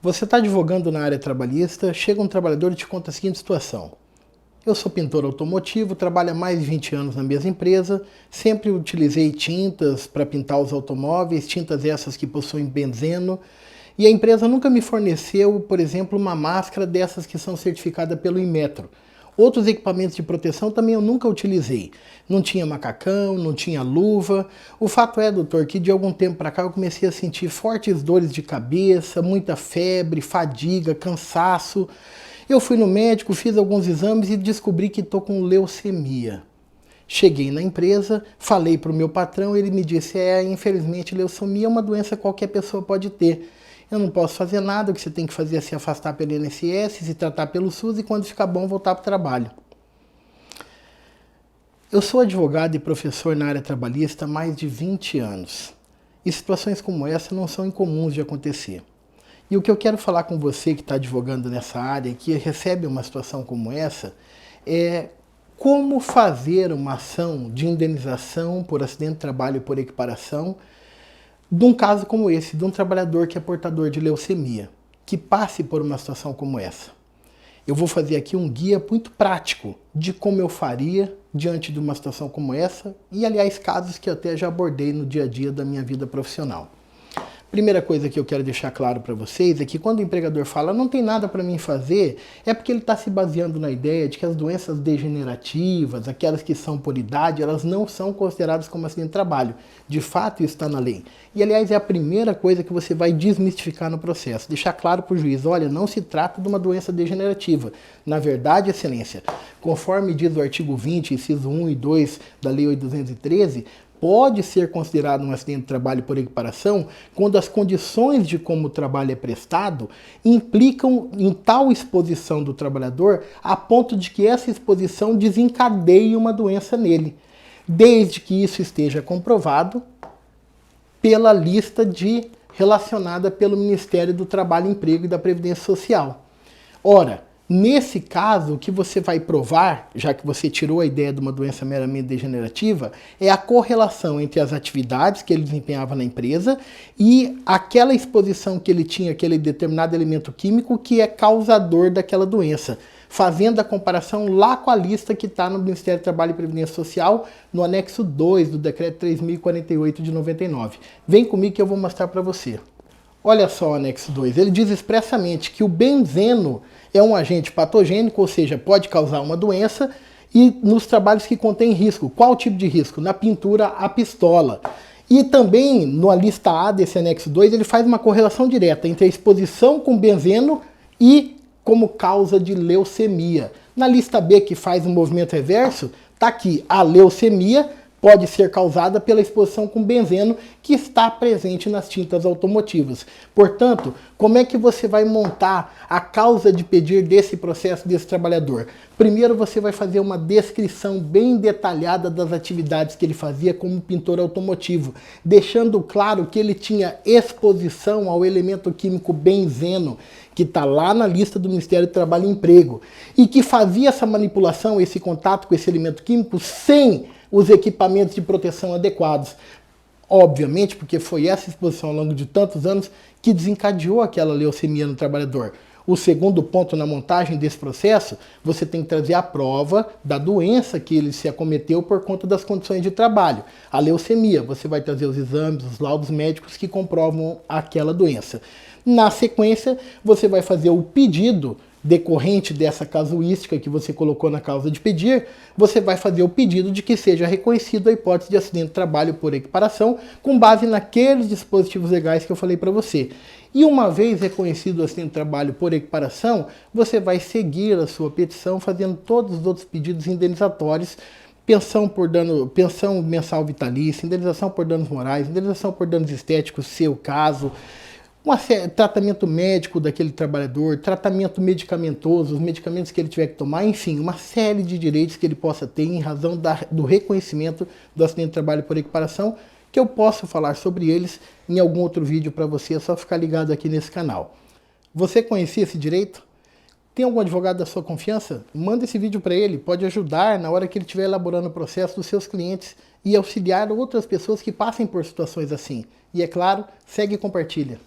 Você está advogando na área trabalhista, chega um trabalhador e te conta a seguinte situação. Eu sou pintor automotivo, trabalho há mais de 20 anos na mesma empresa, sempre utilizei tintas para pintar os automóveis, tintas essas que possuem benzeno, e a empresa nunca me forneceu, por exemplo, uma máscara dessas que são certificadas pelo Inmetro. Outros equipamentos de proteção também eu nunca utilizei. Não tinha macacão, não tinha luva. O fato é, doutor, que de algum tempo para cá eu comecei a sentir fortes dores de cabeça, muita febre, fadiga, cansaço. Eu fui no médico, fiz alguns exames e descobri que estou com leucemia. Cheguei na empresa, falei para o meu patrão, ele me disse, infelizmente leucemia é uma doença que qualquer pessoa pode ter. Eu não posso fazer nada, o que você tem que fazer é se afastar pelo INSS, se tratar pelo SUS e quando ficar bom voltar para o trabalho. Eu sou advogado e professor na área trabalhista há mais de 20 anos. E situações como essa não são incomuns de acontecer. E o que eu quero falar com você que está advogando nessa área, que recebe uma situação como essa, é como fazer uma ação de indenização por acidente de trabalho por equiparação de um caso como esse, de um trabalhador que é portador de leucemia, que passe por uma situação como essa. Eu vou fazer aqui um guia muito prático de como eu faria diante de uma situação como essa e, aliás, casos que eu até já abordei no dia a dia da minha vida profissional. Primeira coisa que eu quero deixar claro para vocês é que quando o empregador fala não tem nada para mim fazer, é porque ele está se baseando na ideia de que as doenças degenerativas, aquelas que são por idade, elas não são consideradas como acidente de trabalho. De fato, isso está na lei. E, aliás, é a primeira coisa que você vai desmistificar no processo. Deixar claro para o juiz, olha, não se trata de uma doença degenerativa. Na verdade, excelência, conforme diz o artigo 20, inciso 1 e 2 da Lei 8.213, pode ser considerado um acidente de trabalho por equiparação quando as condições de como o trabalho é prestado implicam em tal exposição do trabalhador a ponto de que essa exposição desencadeie uma doença nele, desde que isso esteja comprovado pela lista relacionada pelo Ministério do Trabalho, Emprego e da Previdência Social. Ora, nesse caso, o que você vai provar, já que você tirou a ideia de uma doença meramente degenerativa, é a correlação entre as atividades que ele desempenhava na empresa e aquela exposição que ele tinha àquele determinado elemento químico que é causador daquela doença, fazendo a comparação lá com a lista que está no Ministério do Trabalho e Previdência Social, no anexo 2 do Decreto 3.048 de 99. Vem comigo que eu vou mostrar para você. Olha só o anexo 2, ele diz expressamente que o benzeno é um agente patogênico, ou seja, pode causar uma doença, e nos trabalhos que contém risco. Qual tipo de risco? Na pintura a pistola. E também, na lista A desse anexo 2, ele faz uma correlação direta entre a exposição com benzeno e como causa de leucemia. Na lista B, que faz um movimento reverso, está aqui a leucemia, pode ser causada pela exposição com benzeno que está presente nas tintas automotivas. Portanto, como é que você vai montar a causa de pedir desse processo desse trabalhador? Primeiro você vai fazer uma descrição bem detalhada das atividades que ele fazia como pintor automotivo, deixando claro que ele tinha exposição ao elemento químico benzeno, que está lá na lista do Ministério do Trabalho e Emprego, e que fazia essa manipulação, esse contato com esse elemento químico sem os equipamentos de proteção adequados. Obviamente, porque foi essa exposição ao longo de tantos anos que desencadeou aquela leucemia no trabalhador. O segundo ponto na montagem desse processo, você tem que trazer a prova da doença que ele se acometeu por conta das condições de trabalho. A leucemia, você vai trazer os exames, os laudos médicos que comprovam aquela doença. Na sequência, você vai fazer o pedido decorrente dessa casuística que você colocou na causa de pedir, você vai fazer o pedido de que seja reconhecido a hipótese de acidente de trabalho por equiparação com base naqueles dispositivos legais que eu falei para você. E uma vez reconhecido o acidente de trabalho por equiparação, você vai seguir a sua petição fazendo todos os outros pedidos indenizatórios, pensão mensal vitalícia, indenização por danos morais, indenização por danos estéticos, se o caso, tratamento médico daquele trabalhador, tratamento medicamentoso, os medicamentos que ele tiver que tomar, enfim, uma série de direitos que ele possa ter em razão do reconhecimento do acidente de trabalho por equiparação, que eu posso falar sobre eles em algum outro vídeo para você, é só ficar ligado aqui nesse canal. Você conhecia esse direito? Tem algum advogado da sua confiança? Manda esse vídeo para ele, pode ajudar na hora que ele estiver elaborando o processo dos seus clientes e auxiliar outras pessoas que passem por situações assim. E é claro, segue e compartilha.